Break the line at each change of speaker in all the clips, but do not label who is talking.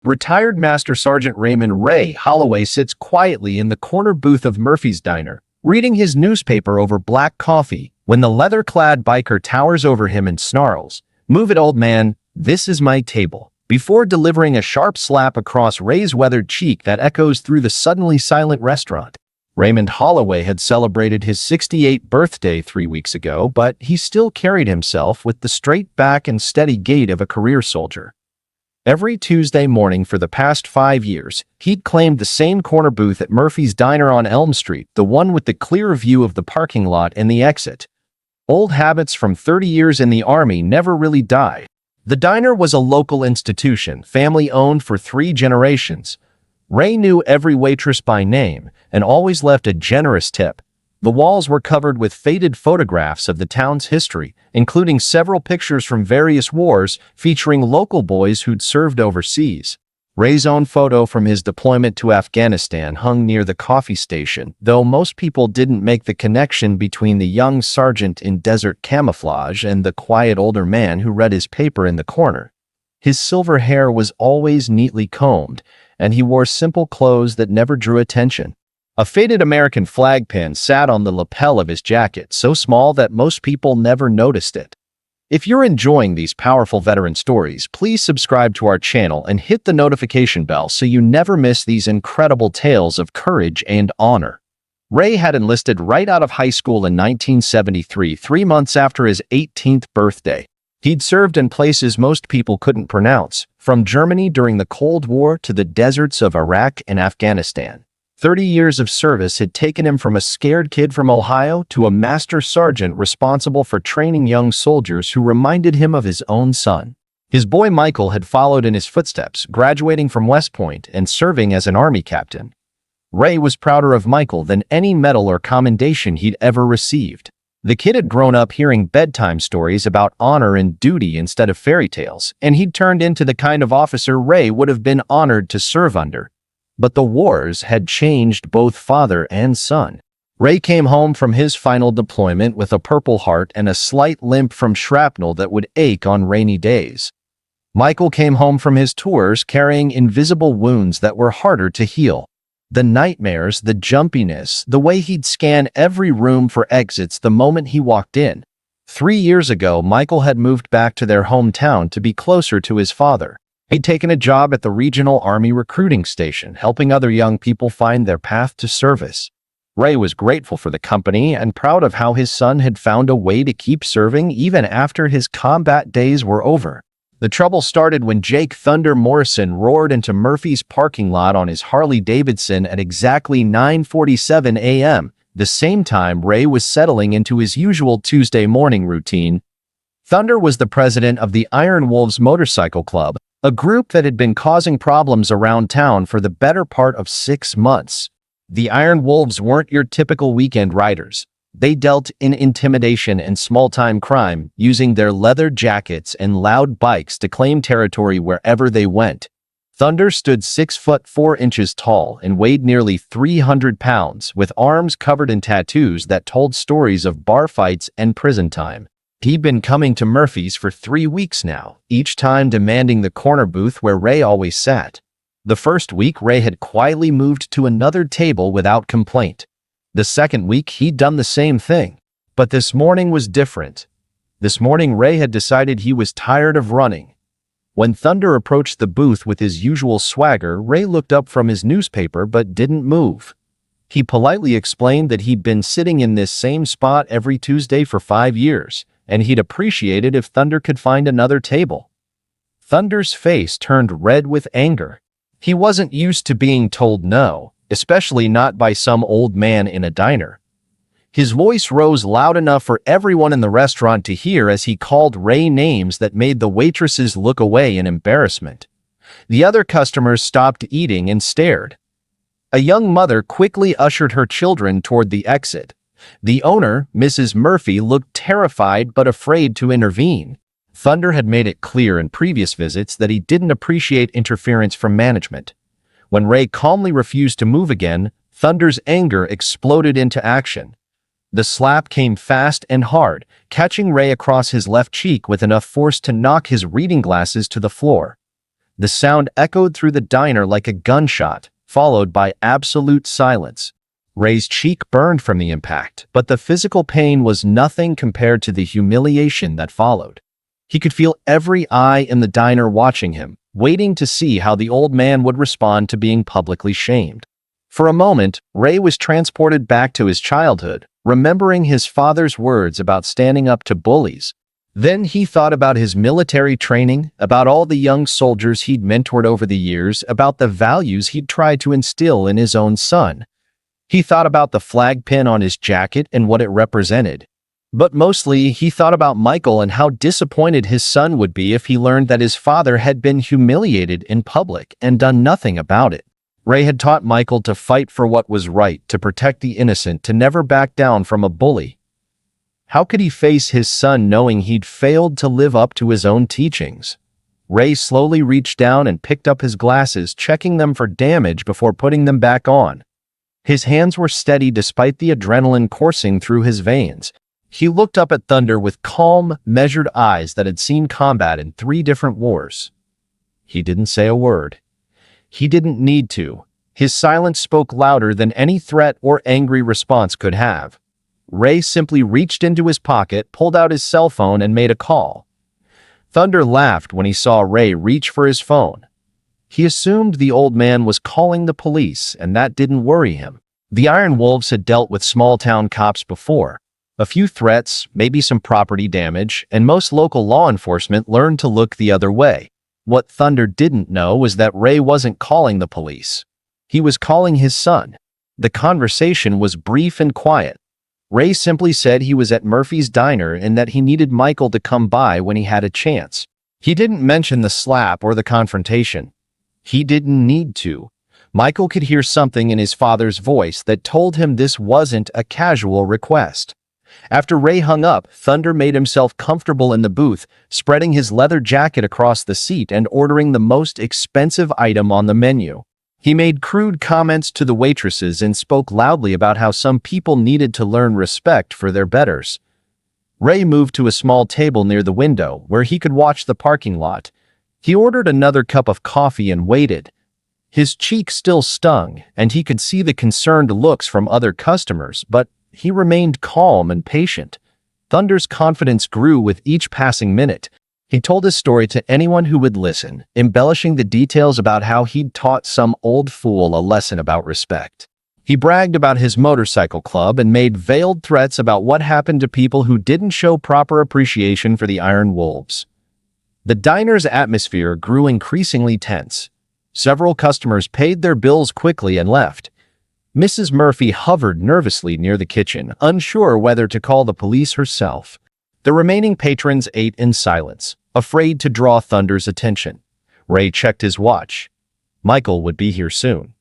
Retired Master Sergeant Raymond Ray Holloway sits quietly in the corner booth of Murphy's Diner, reading his newspaper over black coffee, when the leather-clad biker towers over him and snarls, "Move it, old man, this is my table," before delivering a sharp slap across Ray's weathered cheek that echoes through the suddenly silent restaurant. Raymond Holloway had celebrated his 68th birthday 3 weeks ago, but he still carried himself with the straight back and steady gait of a career soldier. Every Tuesday morning for the past 5 years, he'd claimed the same corner booth at Murphy's Diner on Elm Street, the one with the clear view of the parking lot and the exit. Old habits from 30 years in the Army never really die. The diner was a local institution, family-owned for 3 generations. Ray knew every waitress by name and always left a generous tip. The walls were covered with faded photographs of the town's history, including several pictures from various wars featuring local boys who'd served overseas. Ray's own photo from his deployment to Afghanistan hung near the coffee station, though most people didn't make the connection between the young sergeant in desert camouflage and the quiet older man who read his paper in the corner. His silver hair was always neatly combed, and he wore simple clothes that never drew attention. A faded American flag pin sat on the lapel of his jacket, so small that most people never noticed it. If you're enjoying these powerful veteran stories, please subscribe to our channel and hit the notification bell so you never miss these incredible tales of courage and honor. Ray had enlisted right out of high school in 1973, 3 months after his 18th birthday. He'd served in places most people couldn't pronounce, from Germany during the Cold War to the deserts of Iraq and Afghanistan. 30 years of service had taken him from a scared kid from Ohio to a master sergeant responsible for training young soldiers who reminded him of his own son. His boy Michael had followed in his footsteps, graduating from West Point and serving as an Army captain. Ray was prouder of Michael than any medal or commendation he'd ever received. The kid had grown up hearing bedtime stories about honor and duty instead of fairy tales, and he'd turned into the kind of officer Ray would have been honored to serve under. But the wars had changed both father and son. Ray came home from his final deployment with a Purple Heart and a slight limp from shrapnel that would ache on rainy days. Michael came home from his tours carrying invisible wounds that were harder to heal. The nightmares, the jumpiness, the way he'd scan every room for exits the moment he walked in. 3 years ago, Michael had moved back to their hometown to be closer to his father. He'd taken a job at the regional Army recruiting station, helping other young people find their path to service. Ray was grateful for the company and proud of how his son had found a way to keep serving even after his combat days were over. The trouble started when Jake "Thunder" Morrison roared into Murphy's parking lot on his Harley-Davidson at exactly 9:47 a.m., the same time Ray was settling into his usual Tuesday morning routine. Thunder was the president of the Iron Wolves Motorcycle Club, a group that had been causing problems around town for the better part of 6 months. The Iron Wolves weren't your typical weekend riders. They dealt in intimidation and small-time crime, using their leather jackets and loud bikes to claim territory wherever they went. Thunder stood 6 foot 4 inches tall and weighed nearly 300 pounds, with arms covered in tattoos that told stories of bar fights and prison time. He'd been coming to Murphy's for 3 weeks now, each time demanding the corner booth where Ray always sat. The first week, Ray had quietly moved to another table without complaint. The second week, he'd done the same thing. But this morning was different. This morning, Ray had decided he was tired of running. When Thunder approached the booth with his usual swagger, Ray looked up from his newspaper but didn't move. He politely explained that he'd been sitting in this same spot every Tuesday for 5 years, and he'd appreciate it if Thunder could find another table. Thunder's face turned red with anger. He wasn't used to being told no, especially not by some old man in a diner. His voice rose loud enough for everyone in the restaurant to hear as he called Ray names that made the waitresses look away in embarrassment. The other customers stopped eating and stared. A young mother quickly ushered her children toward the exit. The owner, Mrs. Murphy, looked terrified but afraid to intervene. Thunder had made it clear in previous visits that he didn't appreciate interference from management. When Ray calmly refused to move again, Thunder's anger exploded into action. The slap came fast and hard, catching Ray across his left cheek with enough force to knock his reading glasses to the floor. The sound echoed through the diner like a gunshot, followed by absolute silence. Ray's cheek burned from the impact, but the physical pain was nothing compared to the humiliation that followed. He could feel every eye in the diner watching him, waiting to see how the old man would respond to being publicly shamed. For a moment, Ray was transported back to his childhood, remembering his father's words about standing up to bullies. Then he thought about his military training, about all the young soldiers he'd mentored over the years, about the values he'd tried to instill in his own son. He thought about the flag pin on his jacket and what it represented. But mostly, he thought about Michael and how disappointed his son would be if he learned that his father had been humiliated in public and done nothing about it. Ray had taught Michael to fight for what was right, to protect the innocent, to never back down from a bully. How could he face his son knowing he'd failed to live up to his own teachings? Ray slowly reached down and picked up his glasses, checking them for damage before putting them back on. His hands were steady despite the adrenaline coursing through his veins. He looked up at Thunder with calm, measured eyes that had seen combat in 3 different wars. He didn't say a word. He didn't need to. His silence spoke louder than any threat or angry response could have. Ray simply reached into his pocket, pulled out his cell phone, and made a call. Thunder laughed when he saw Ray reach for his phone. He assumed the old man was calling the police, and that didn't worry him. The Iron Wolves had dealt with small-town cops before. A few threats, maybe some property damage, and most local law enforcement learned to look the other way. What Thunder didn't know was that Ray wasn't calling the police. He was calling his son. The conversation was brief and quiet. Ray simply said he was at Murphy's diner and that he needed Michael to come by when he had a chance. He didn't mention the slap or the confrontation. He didn't need to. Michael could hear something in his father's voice that told him this wasn't a casual request. After Ray hung up, Thunder made himself comfortable in the booth, spreading his leather jacket across the seat and ordering the most expensive item on the menu. He made crude comments to the waitresses and spoke loudly about how some people needed to learn respect for their betters. Ray moved to a small table near the window where he could watch the parking lot. He ordered another cup of coffee and waited. His cheek still stung, and he could see the concerned looks from other customers, but he remained calm and patient. Thunder's confidence grew with each passing minute. He told his story to anyone who would listen, embellishing the details about how he'd taught some old fool a lesson about respect. He bragged about his motorcycle club and made veiled threats about what happened to people who didn't show proper appreciation for the Iron Wolves. The diner's atmosphere grew increasingly tense. Several customers paid their bills quickly and left. Mrs. Murphy hovered nervously near the kitchen, unsure whether to call the police herself. The remaining patrons ate in silence, afraid to draw Thunder's attention. Ray checked his watch. Michael would be here soon.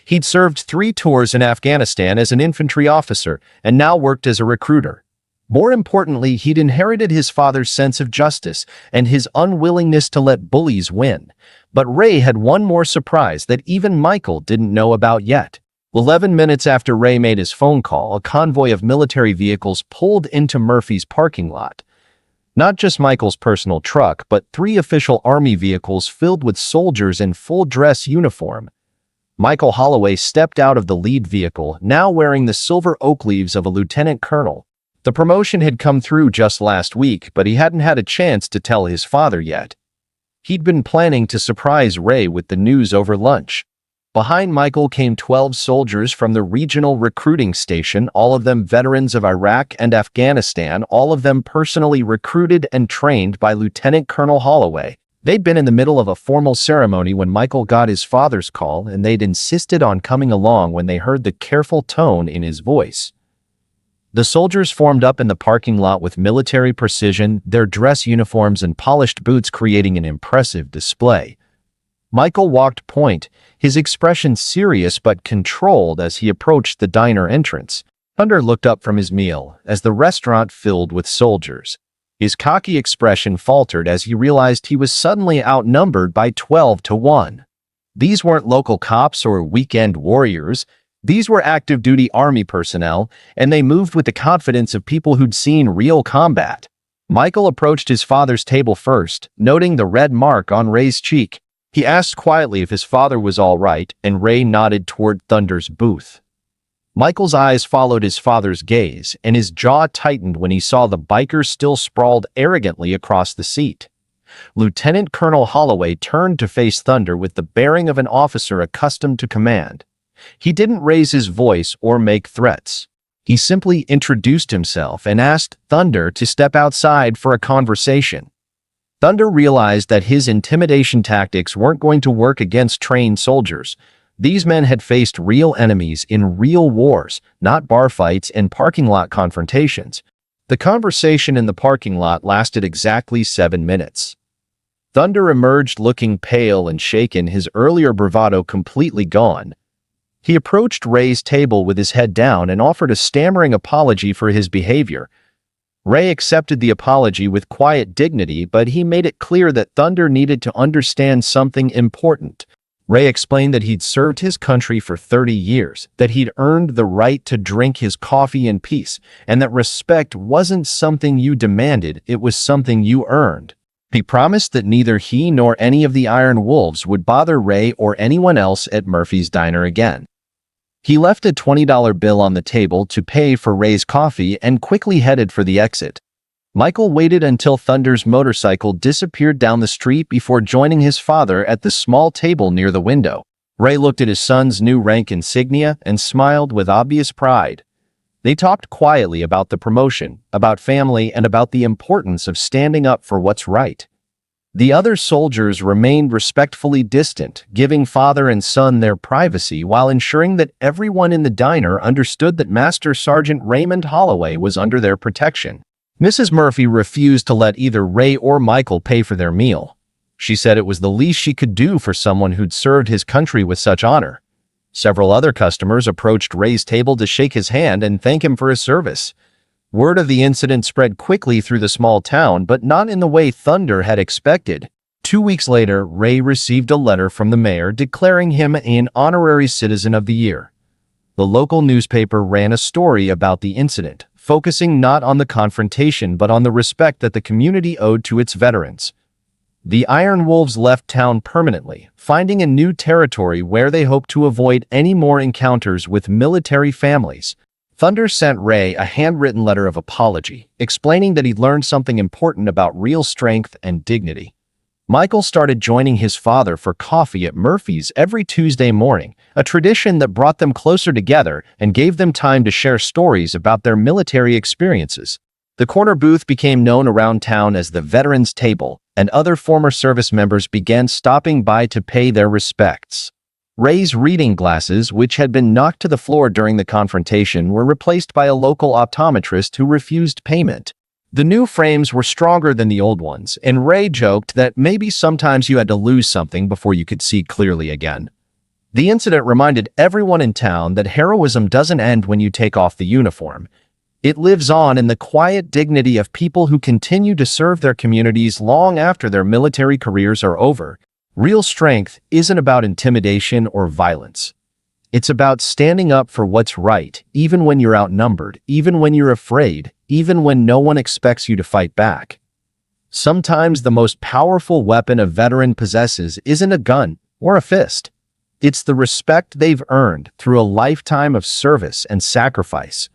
He'd served 3 tours in Afghanistan as an infantry officer and now worked as a recruiter. More importantly, he'd inherited his father's sense of justice and his unwillingness to let bullies win. But Ray had one more surprise that even Michael didn't know about yet. 11 minutes after Ray made his phone call, a convoy of military vehicles pulled into Murphy's parking lot. Not just Michael's personal truck, but 3 official army vehicles filled with soldiers in full-dress uniform. Michael Holloway stepped out of the lead vehicle, now wearing the silver oak leaves of a lieutenant colonel. The promotion had come through just last week, but he hadn't had a chance to tell his father yet. He'd been planning to surprise Ray with the news over lunch. Behind Michael came 12 soldiers from the regional recruiting station, all of them veterans of Iraq and Afghanistan, all of them personally recruited and trained by Lieutenant Colonel Holloway. They'd been in the middle of a formal ceremony when Michael got his father's call, and they'd insisted on coming along when they heard the careful tone in his voice. The soldiers formed up in the parking lot with military precision, their dress uniforms and polished boots creating an impressive display. Michael walked point, his expression serious but controlled as he approached the diner entrance. Thunder looked up from his meal as the restaurant filled with soldiers. His cocky expression faltered as he realized he was suddenly outnumbered by 12 to 1. These weren't local cops or weekend warriors. These were active-duty army personnel, and they moved with the confidence of people who'd seen real combat. Michael approached his father's table first, noting the red mark on Ray's cheek. He asked quietly if his father was all right, and Ray nodded toward Thunder's booth. Michael's eyes followed his father's gaze, and his jaw tightened when he saw the biker still sprawled arrogantly across the seat. Lieutenant Colonel Holloway turned to face Thunder with the bearing of an officer accustomed to command. He didn't raise his voice or make threats. He simply introduced himself and asked Thunder to step outside for a conversation. Thunder realized that his intimidation tactics weren't going to work against trained soldiers. These men had faced real enemies in real wars, not bar fights and parking lot confrontations. The conversation in the parking lot lasted exactly 7 minutes. Thunder emerged looking pale and shaken, his earlier bravado completely gone. He approached Ray's table with his head down and offered a stammering apology for his behavior. Ray accepted the apology with quiet dignity, but he made it clear that Thunder needed to understand something important. Ray explained that he'd served his country for 30 years, that he'd earned the right to drink his coffee in peace, and that respect wasn't something you demanded, it was something you earned. He promised that neither he nor any of the Iron Wolves would bother Ray or anyone else at Murphy's Diner again. He left a $20 bill on the table to pay for Ray's coffee and quickly headed for the exit. Michael waited until Thunder's motorcycle disappeared down the street before joining his father at the small table near the window. Ray looked at his son's new rank insignia and smiled with obvious pride. They talked quietly about the promotion, about family, and about the importance of standing up for what's right. The other soldiers remained respectfully distant, giving father and son their privacy while ensuring that everyone in the diner understood that Master Sergeant Raymond Holloway was under their protection. Mrs. Murphy refused to let either Ray or Michael pay for their meal. She said it was the least she could do for someone who'd served his country with such honor. Several other customers approached Ray's table to shake his hand and thank him for his service. Word of the incident spread quickly through the small town, but not in the way Thunder had expected. 2 weeks later, Ray received a letter from the mayor declaring him an honorary citizen of the year. The local newspaper ran a story about the incident, focusing not on the confrontation but on the respect that the community owed to its veterans. The Iron Wolves left town permanently, finding a new territory where they hoped to avoid any more encounters with military families. Thunder sent Ray a handwritten letter of apology, explaining that he'd learned something important about real strength and dignity. Michael started joining his father for coffee at Murphy's every Tuesday morning, a tradition that brought them closer together and gave them time to share stories about their military experiences. The corner booth became known around town as the Veterans Table, and other former service members began stopping by to pay their respects. Ray's reading glasses, which had been knocked to the floor during the confrontation, were replaced by a local optometrist who refused payment. The new frames were stronger than the old ones, and Ray joked that maybe sometimes you had to lose something before you could see clearly again. The incident reminded everyone in town that heroism doesn't end when you take off the uniform. It lives on in the quiet dignity of people who continue to serve their communities long after their military careers are over. Real strength isn't about intimidation or violence. It's about standing up for what's right, even when you're outnumbered, even when you're afraid, even when no one expects you to fight back. Sometimes the most powerful weapon a veteran possesses isn't a gun or a fist. It's the respect they've earned through a lifetime of service and sacrifice.